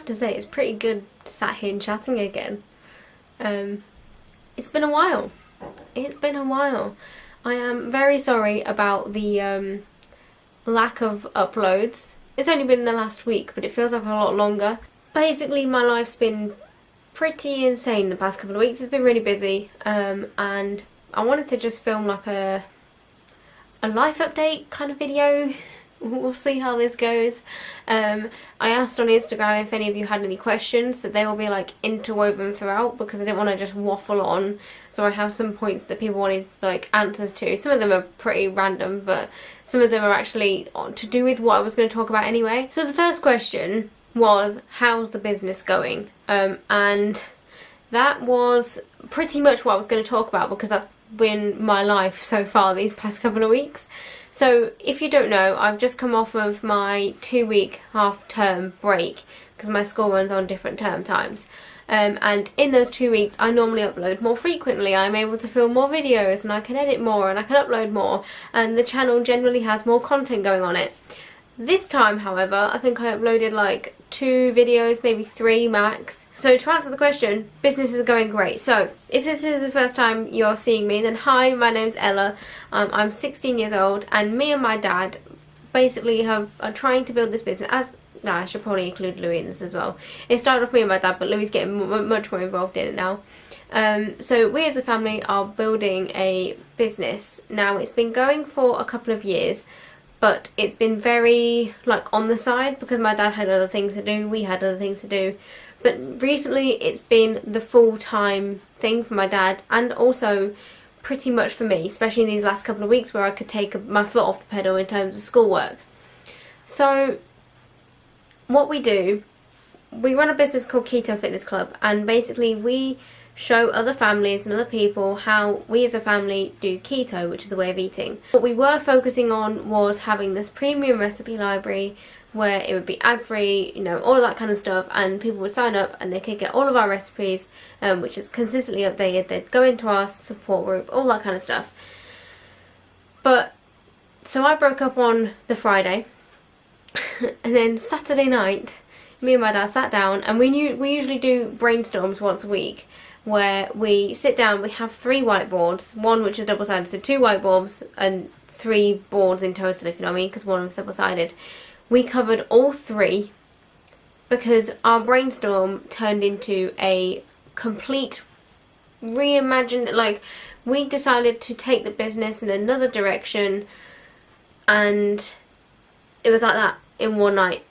have to say, it's pretty good sat here chatting again. It's been a while. It's been a while. I am very sorry about the lack of uploads. It's only been the last week, but it feels like a lot longer. Basically, my life's been pretty insane the past couple of weeks. It's been really busy, and I wanted to just film like a life update kind of video. We'll see how this goes. I asked on Instagram if any of you had any questions, so they will be like interwoven throughout, because I didn't want to just waffle on. So I have some points that people wanted like answers to. Some of them are pretty random, but some of them are actually to do with what I was going to talk about anyway. So the first question was, how's the business going? And that was pretty much what I was going to talk about, because that's been my life so far these past couple of weeks. So if you don't know, I've just come off of my 2-week half-term break, because my school runs on different term times. And in those 2 weeks, I normally upload more frequently. I'm able to film more videos, and I can edit more, and I can upload more, and the channel generally has more content going on it. This time, however, I think I uploaded like 2 videos, maybe 3 max. So to answer the question, business is going great. So if this is the first time you're seeing me, then hi, my name's Ella. I'm 16 years old, and me and my dad basically are trying to build this business. I should probably include Louis in this as well. It started with me and my dad, but Louis is getting much more involved in it now. So we as a family are building a business. Now, it's been going for a couple of years, but it's been very like on the side, because my dad had other things to do, we had other things to do. But recently it's been the full-time thing for my dad, and also pretty much for me, especially in these last couple of weeks where I could take my foot off the pedal in terms of schoolwork. So what we do, we run a business called KETO Fitness Club, and basically we show other families and other people how we as a family do keto, which is a way of eating. What we were focusing on was having this premium recipe library where it would be ad-free, you know, all of that kind of stuff, and people would sign up and they could get all of our recipes, which is consistently updated. They'd go into our support group, all that kind of stuff. But so I broke up on the Friday, and then Saturday night me and my dad sat down, and we usually do brainstorms once a week, where we sit down, we have 3 whiteboards, one which is double-sided, so 2 whiteboards and 3 boards in total, if you know what I mean, because one of them's double-sided. We covered all 3, because our brainstorm turned into a complete reimagined, like, we decided to take the business in another direction, and it was like that in one night.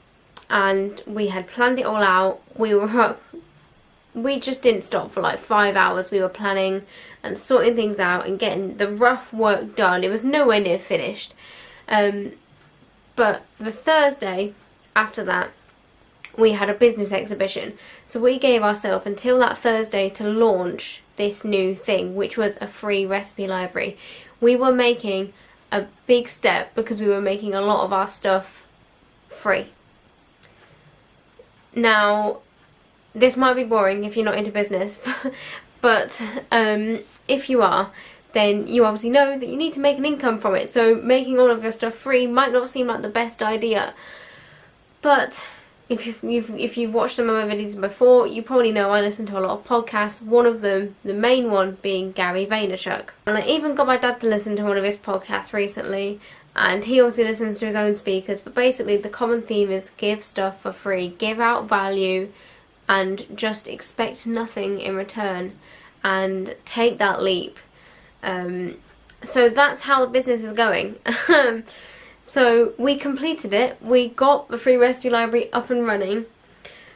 And we had planned it all out. We were up. We just didn't stop for like 5 hours. We were planning and sorting things out and getting the rough work done. It was nowhere near finished. But the Thursday after that, we had a business exhibition. So we gave ourselves until that Thursday to launch this new thing, which was a free recipe library. We were making a big step, because we were making a lot of our stuff free. Now, this might be boring if you're not into business, but if you are, then you obviously know that you need to make an income from it. So making all of your stuff free might not seem like the best idea. But if you've watched some of my videos before, you probably know I listen to a lot of podcasts, one of them, the main one, being Gary Vaynerchuk. And I even got my dad to listen to one of his podcasts recently, and he also listens to his own speakers. But basically the common theme is give stuff for free, give out value, and just expect nothing in return, and take that leap. So that's how the business is going. So we completed it. We got the free recipe library up and running.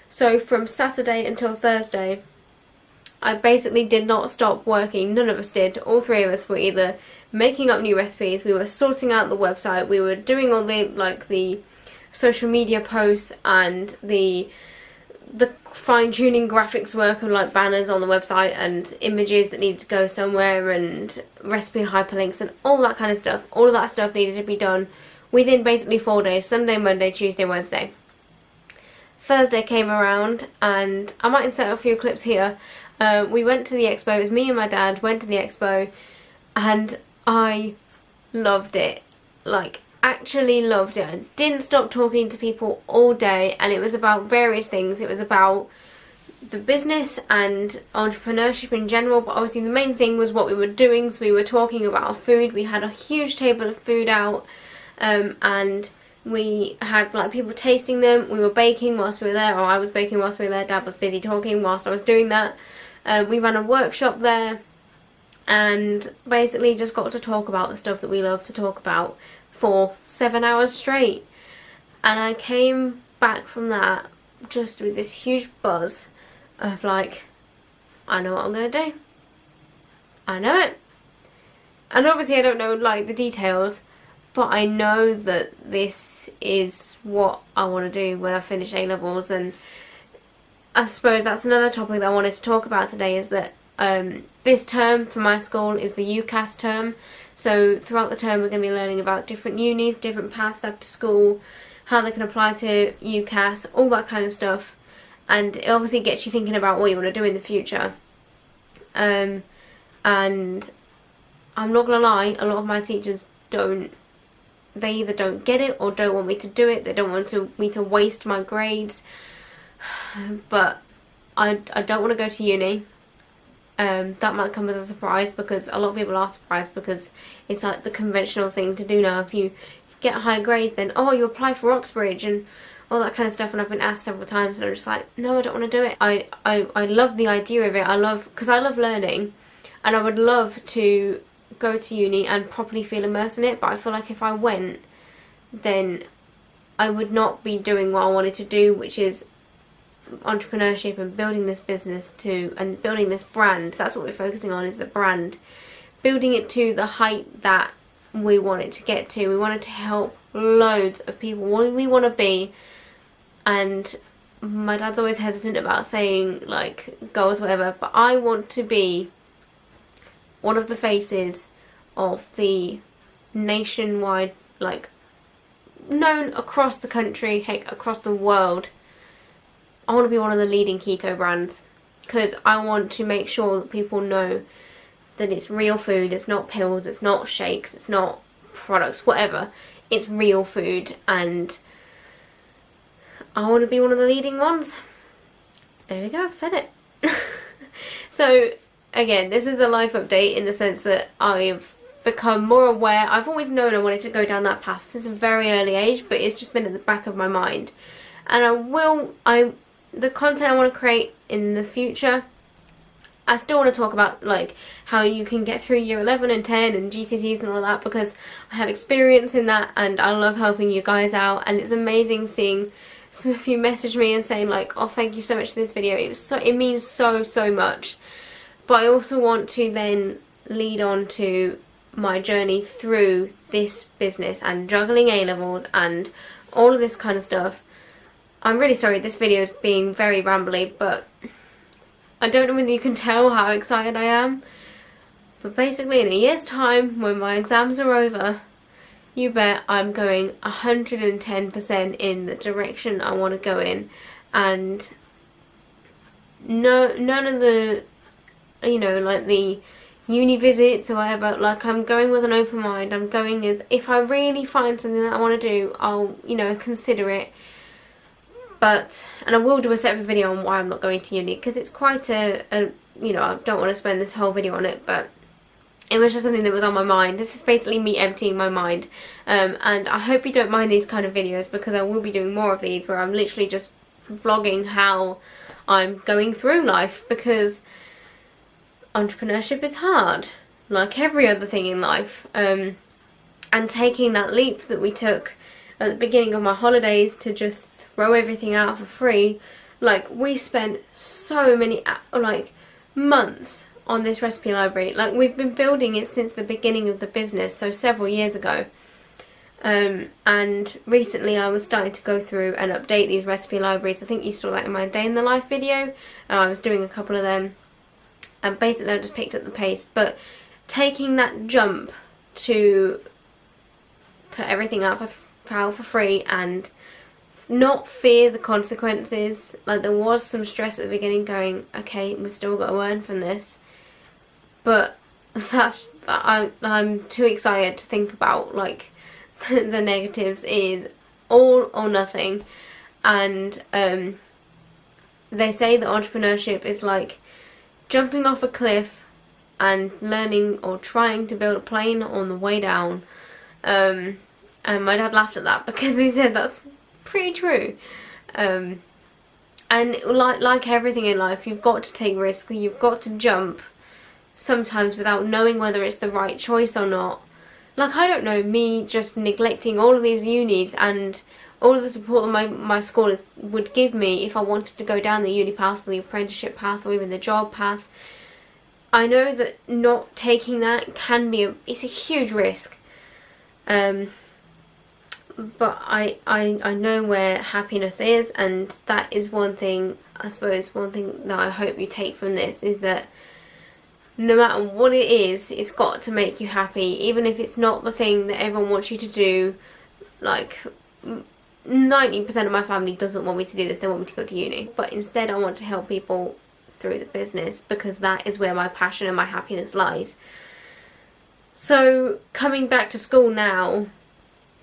So from Saturday until Thursday, I basically did not stop working. None of us did. All 3 of us were either making up new recipes, we were sorting out the website, we were doing all the social media posts and the fine-tuning graphics work of like banners on the website and images that needed to go somewhere and recipe hyperlinks and all that kind of stuff. All of that stuff needed to be done within basically 4 days: Sunday, Monday, Tuesday, Wednesday. Thursday came around, and I might insert a few clips here. We went to the expo. It was me and my dad went to the expo, and I loved it. Like, actually loved it. I didn't stop talking to people all day, and it was about various things. It was about the business and entrepreneurship in general, but obviously the main thing was what we were doing. So we were talking about our food. We had a huge table of food out, and we had like people tasting them. We were baking whilst we were there, or I was baking whilst we were there. Dad was busy talking whilst I was doing that. We ran a workshop there, and basically just got to talk about the stuff that we love to talk about for 7 hours straight. And I came back from that just with this huge buzz of like, I know what I'm gonna do. I know it. And obviously I don't know like the details, but I know that this is what I want to do when I finish A-levels. And I suppose that's another topic that I wanted to talk about today, is that this term for my school is the UCAS term. So throughout the term we're going to be learning about different unis, different paths after school, how they can apply to UCAS, all that kind of stuff. And it obviously gets you thinking about what you want to do in the future. And I'm not going to lie, a lot of my teachers they either don't get it or don't want me to do it. They don't want me to waste my grades. But I don't want to go to uni. That might come as a surprise, because a lot of people are surprised, because it's like the conventional thing to do now. If you get high grades, then oh, you apply for Oxbridge and all that kind of stuff. And I've been asked several times, and I'm just like, no, I don't want to do it. I love the idea of it. Because I love learning, and I would love to go to uni and properly feel immersed in it. But I feel like if I went, then I would not be doing what I wanted to do, which is entrepreneurship and building this business and building this brand. That's what we're focusing on, is the brand. Building it to the height that we want it to get to. We want it to help loads of people. What we want to be. And my dad's always hesitant about saying like goals, whatever, but I want to be one of the faces of the nationwide, like known across the country, heck, across the world. I want to be one of the leading keto brands, because I want to make sure that people know that it's real food. It's not pills, it's not shakes, it's not products, whatever. It's real food, and I want to be one of the leading ones. There we go, I've said it. So again, this is a life update in the sense that I've become more aware. I've always known I wanted to go down that path since a very early age, but it's just been at the back of my mind. And the content I want to create in the future, I still want to talk about like how you can get through year 11 and 10 and GCSEs and all that, because I have experience in that and I love helping you guys out. And it's amazing seeing some of you message me and saying like, oh, thank you so much for this video. It means so much. But I also want to then lead on to my journey through this business and juggling A-levels and all of this kind of stuff. I'm really sorry this video is being very rambly, but I don't know whether you can tell how excited I am. But basically in a year's time, when my exams are over, you bet I'm going 110% in the direction I want to go in. And none of the, you know, like the uni visits or whatever, like I'm going with an open mind. I'm going with, if I really find something that I want to do, I'll, you know, consider it. But, and I will do a separate video on why I'm not going to uni, because it's quite a, you know, I don't want to spend this whole video on it, but it was just something that was on my mind. This is basically me emptying my mind. And I hope you don't mind these kind of videos, because I will be doing more of these where I'm literally just vlogging how I'm going through life, because entrepreneurship is hard, like every other thing in life. And taking that leap that we took at the beginning of my holidays to just throw everything out for free, like we spent so many like months on this recipe library. Like we've been building it since the beginning of the business, so several years ago. And recently I was starting to go through and update these recipe libraries. I think you saw that in my day in the life video. I was doing a couple of them, and basically I just picked up the pace. But taking that jump to put everything out for free and not fear the consequences. Like there was some stress at the beginning going, okay, we've still got to earn from this, but I'm too excited to think about like the negatives is all or nothing. And they say that entrepreneurship is like jumping off a cliff and learning or trying to build a plane on the way down. And my dad laughed at that because he said that's pretty true. And like everything in life, you've got to take risks, you've got to jump sometimes without knowing whether it's the right choice or not. Like, I don't know, me just neglecting all of these unis and all of the support that my school would give me if I wanted to go down the uni path or the apprenticeship path or even the job path. I know that not taking that can be it's a huge risk. But I know where happiness is, and that is one thing, I suppose, one thing that I hope you take from this is that no matter what it is, it's got to make you happy, even if it's not the thing that everyone wants you to do. Like, 90% of my family doesn't want me to do this, they want me to go to uni. But instead I want to help people through the business, because that is where my passion and my happiness lies. So, coming back to school now,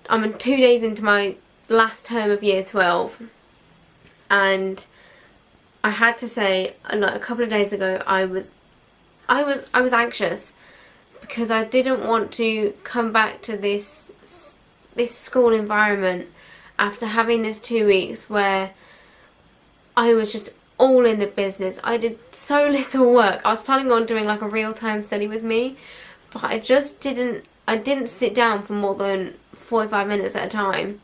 I'm 2 days into my last term of year 12, and I had to say, like, a couple of days ago, I was anxious because I didn't want to come back to this school environment after having this 2 weeks where I was just all in the business. I did so little work. I was planning on doing like a real-time study with me, but I didn't sit down for more than 45 minutes at a time,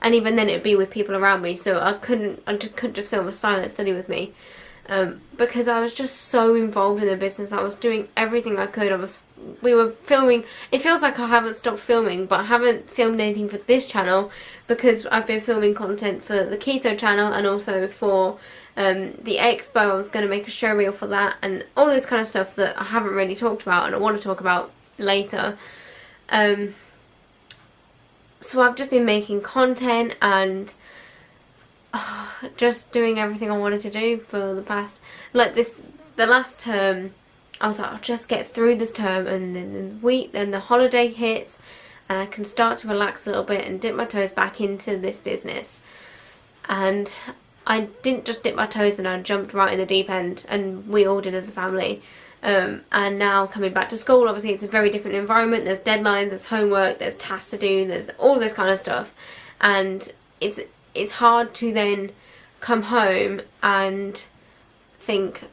and even then it'd be with people around me, so I just couldn't just film a silent study with me. Because I was just so involved in the business. I was doing everything I could. We were filming. It feels like I haven't stopped filming, but I haven't filmed anything for this channel because I've been filming content for the Keto channel and also for the expo. I was going to make a show reel for that and all this kind of stuff that I haven't really talked about and I want to talk about later. So I've just been making content and just doing everything I wanted to do for the past, the last term. I was like, I'll just get through this term, and then the holiday hits and I can start to relax a little bit and dip my toes back into this business. And I didn't just dip my toes and I jumped right in the deep end, and we all did as a family. And now coming back to school, obviously it's a very different environment. There's deadlines, there's homework, there's tasks to do, there's all this kind of stuff, and it's hard to then come home and think,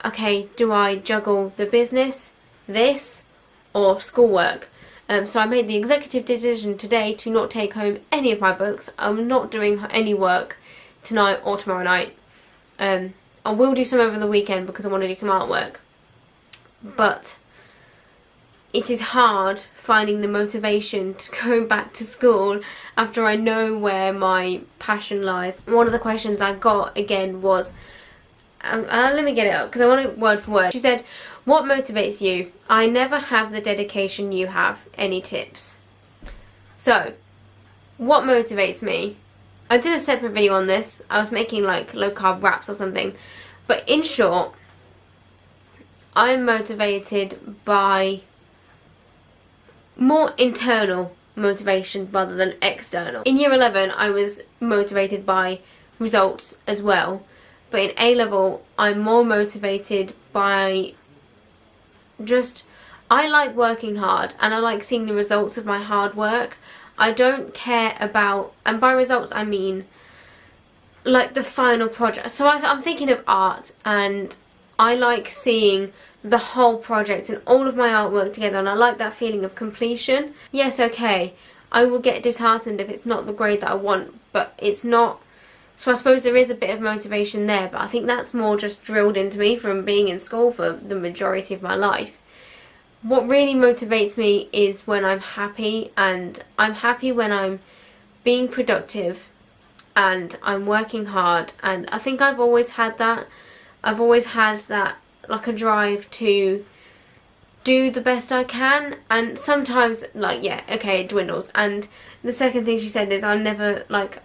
okay, do I juggle the business, this, or schoolwork? So I made the executive decision today to not take home any of my books. I'm not doing any work tonight or tomorrow night. I will do some over the weekend because I want to do some artwork. But it is hard finding the motivation to go back to school after I know where my passion lies. One of the questions I got again was, let me get it up because I want it word for word. She said, what motivates you? I never have the dedication you have. Any tips? So, what motivates me? I did a separate video on this. I was making like low carb wraps or something. But in short, I'm motivated by more internal motivation rather than external. In year 11 I was motivated by results as well, but in A level I'm more motivated by just, I like working hard and I like seeing the results of my hard work. I don't care about, and by results I mean like the final project. So I'm thinking of art, and I like seeing the whole project and all of my artwork together, and I like that feeling of completion. Yes, okay, I will get disheartened if it's not the grade that I want, but it's not. So I suppose there is a bit of motivation there, but I think that's more just drilled into me from being in school for the majority of my life. What really motivates me is when I'm happy, and I'm happy when I'm being productive and I'm working hard, and I think I've always had that. I've always had that, like, a drive to do the best I can, and sometimes, like, yeah, okay, it dwindles. And the second thing she said is I'm never, like,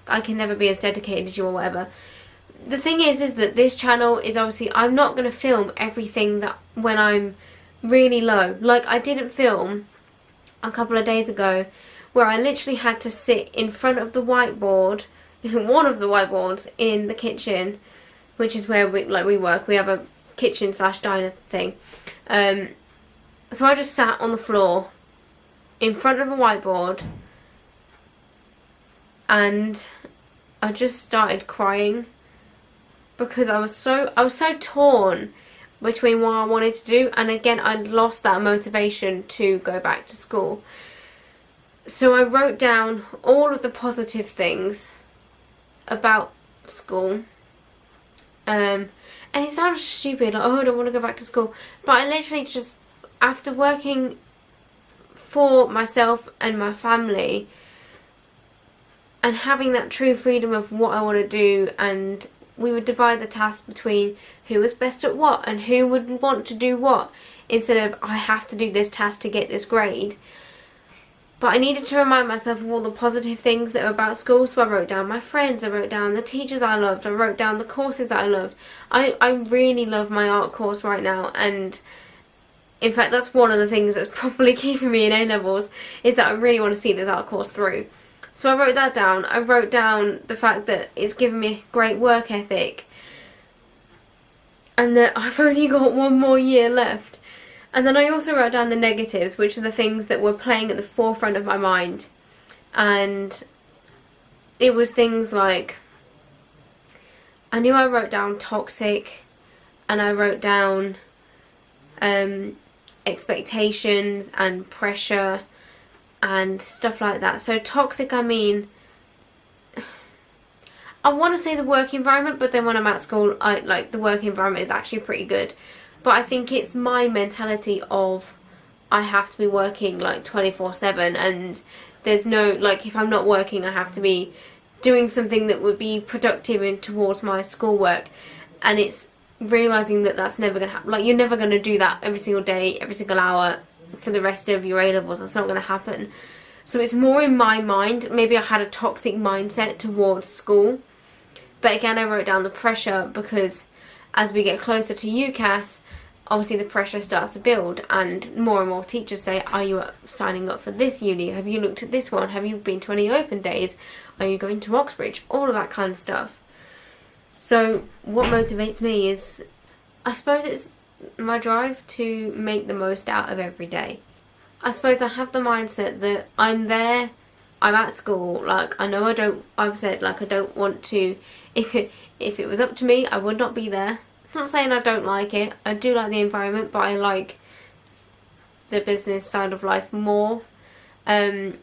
I can never be as dedicated as you or whatever. The thing is that this channel is obviously, I'm not going to film everything that when I'm really low. Like, I didn't film a couple of days ago where I literally had to sit in front of the whiteboard, one of the whiteboards in the kitchen, which is where we work. We have a kitchen / diner thing. So I just sat on the floor in front of a whiteboard and I just started crying because I was so torn between what I wanted to do, and again I'd lost that motivation to go back to school. So I wrote down all of the positive things about school. And it sounds stupid, like, oh, I don't want to go back to school. But I literally just, after working for myself and my family, and having that true freedom of what I want to do, and we would divide the task between who was best at what and who would want to do what, instead of I have to do this task to get this grade. But I needed to remind myself of all the positive things that were about school, so I wrote down my friends, I wrote down the teachers I loved, I wrote down the courses that I loved. I really love my art course right now, and in fact that's one of the things that's probably keeping me in A-levels, is that I really want to see this art course through. So I wrote that down. I wrote down the fact that it's given me a great work ethic, and that I've only got one more year left. And then I also wrote down the negatives, which are the things that were playing at the forefront of my mind. And it was things like, I knew I wrote down toxic, and I wrote down expectations and pressure and stuff like that. So toxic, I mean, I want to say the work environment, but then when I'm at school, the work environment is actually pretty good. But I think it's my mentality of I have to be working like 24/7, and there's no, like, if I'm not working I have to be doing something that would be productive in towards my schoolwork. And it's realising that that's never going to happen. Like, you're never going to do that every single day, every single hour for the rest of your A-levels. That's not going to happen. So it's more in my mind. Maybe I had a toxic mindset towards school. But again, I wrote down the pressure because as we get closer to UCAS, obviously the pressure starts to build, and more teachers say, are you signing up for this uni? Have you looked at this one? Have you been to any open days? Are you going to Oxbridge? All of that kind of stuff. So what motivates me is, I suppose it's my drive to make the most out of every day. I suppose I have the mindset that I'm there, I'm at school, like, I know I've said, like, I don't want to, if it was up to me, I would not be there. It's not saying I don't like it. I do like the environment, but I like the business side of life more. But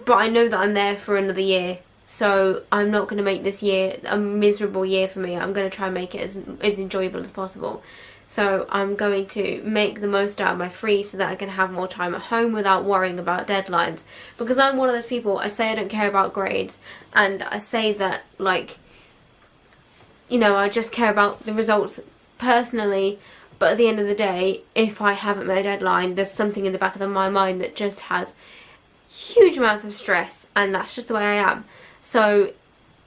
I know that I'm there for another year, so I'm not going to make this year a miserable year for me. I'm going to try and make it as enjoyable as possible. So I'm going to make the most out of my free so that I can have more time at home without worrying about deadlines. Because I'm one of those people, I say I don't care about grades, and I say that, like, you know, I just care about the results personally, but at the end of the day, if I haven't met a deadline, there's something in the back of my mind that just has huge amounts of stress, and that's just the way I am. So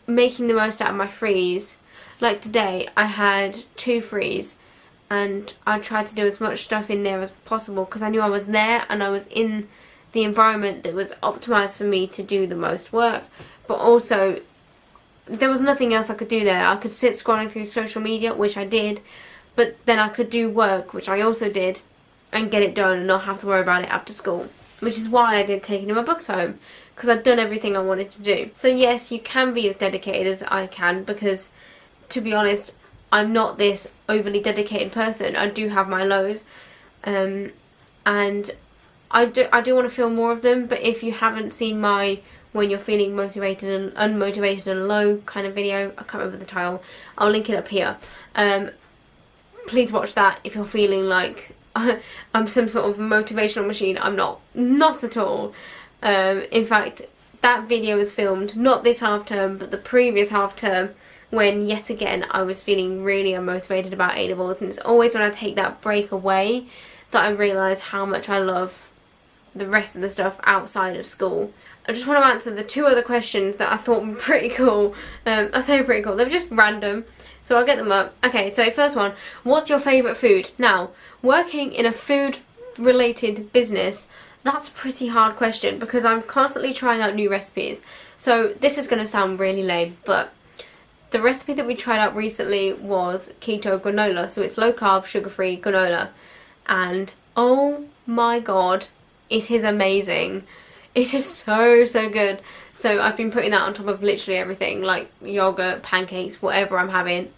making the most out of my frees, like today I had 2 frees, and I tried to do as much stuff in there as possible because I knew I was there and I was in the environment that was optimised for me to do the most work. But also, there was nothing else I could do there. I could sit scrolling through social media, which I did, but then I could do work, which I also did, and get it done and not have to worry about it after school. Which is why I did taking my books home, because I'd done everything I wanted to do. So yes, you can be as dedicated as I can, because to be honest, I'm not this overly dedicated person. I do have my lows, and I do want to feel more of them. But if you haven't seen my when you're feeling motivated and unmotivated and low kind of video, I can't remember the title, I'll link it up here. Please watch that if you're feeling like I'm some sort of motivational machine. I'm not at all. In fact, that video was filmed not this half term but the previous half term, when yet again I was feeling really unmotivated about A-levels, and it's always when I take that break away that I realise how much I love the rest of the stuff outside of school. I just want to answer the 2 other questions that I thought were pretty cool. I say pretty cool, they're just random, so I'll get them up. Okay, so first one, what's your favourite food? Now, working in a food related business, That's a pretty hard question because I'm constantly trying out new recipes. So this is going to sound really lame, but the recipe that we tried out recently was keto granola. So it's low carb, sugar-free granola. And oh my god, it is amazing. It is so, so good. So I've been putting that on top of literally everything, like yogurt, pancakes, whatever I'm having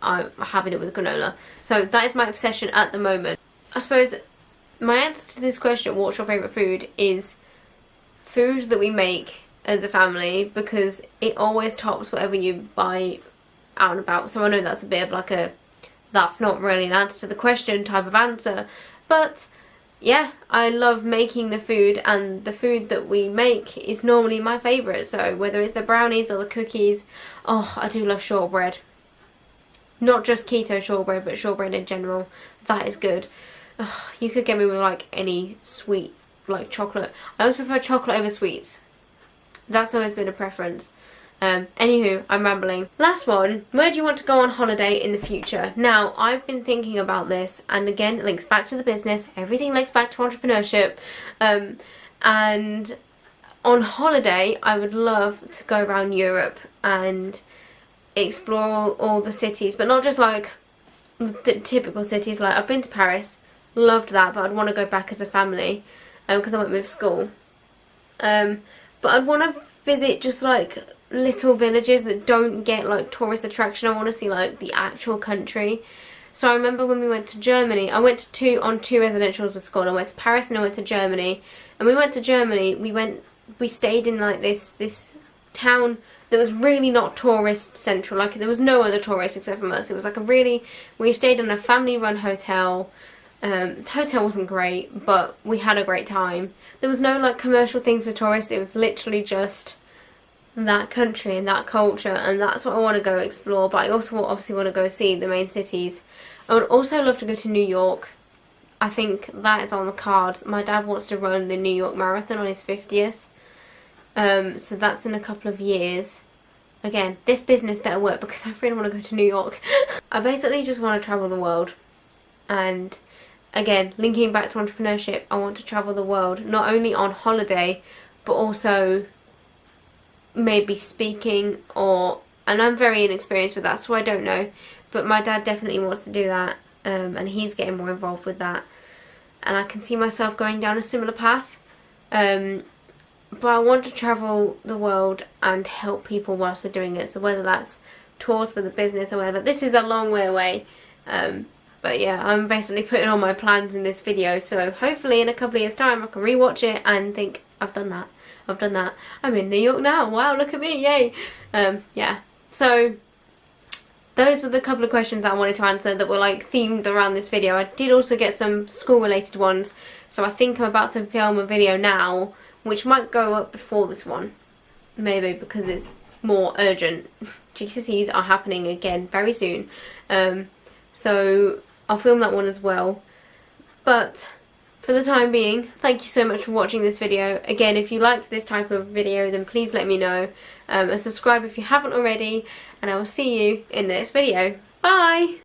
it with granola. So that is my obsession at the moment. I suppose my answer to this question, what's your favourite food, is food that we make as a family, because it always tops whatever you buy out and about. So I know that's a bit of like a, that's not really an answer to the question type of answer, but yeah, I love making the food, and the food that we make is normally my favourite. So whether it's the brownies or the cookies, oh, I do love shortbread. Not just keto shortbread, but shortbread in general. That is good. Oh, you could get me with like any sweet, like chocolate. I always prefer chocolate over sweets. That's always been a preference. Anywho, I'm rambling. Last one, where do you want to go on holiday in the future? Now, I've been thinking about this, and again, it links back to the business. Everything links back to entrepreneurship. And on holiday, I would love to go around Europe and explore all the cities, but not just like the typical cities. Like, I've been to Paris, loved that, but I'd want to go back as a family because I went with school. But I'd want to visit just like little villages that don't get like tourist attraction. I want to see like the actual country. So I remember when we went to Germany, I went to on two residentials with school. I went to Paris and I went to Germany. And we went to Germany, we stayed in like this town that was really not tourist central. Like, there was no other tourists except from us. It was like we stayed in a family run hotel. The hotel wasn't great, but we had a great time. There was no like commercial things for tourists. It was literally just that country and that culture, and that's what I want to go explore. But I also obviously want to go see the main cities. I would also love to go to New York. I think that is on the cards. My dad wants to run the New York Marathon on his 50th. So that's in a couple of years. Again, this business better work because I really want to go to New York. I basically just want to travel the world. And again, linking back to entrepreneurship, I want to travel the world, not only on holiday, but also maybe speaking, and I'm very inexperienced with that, so I don't know, but my dad definitely wants to do that, and he's getting more involved with that, and I can see myself going down a similar path. But I want to travel the world and help people whilst we're doing it, so whether that's tours for the business or whatever. This is a long way away, but yeah, I'm basically putting all my plans in this video, so hopefully in a couple of years time I can rewatch it and think, I've done that. I've done that. I'm in New York now. Wow, look at me, yay. Yeah, so those were the couple of questions that I wanted to answer that were like themed around this video. I did also get some school related ones, so I think I'm about to film a video now which might go up before this one, maybe, because it's more urgent. GCSEs are happening again very soon, so I'll film that one as well. But for the time being, thank you so much for watching this video. Again, if you liked this type of video, then please let me know, and subscribe if you haven't already, and I will see you in the next video. Bye!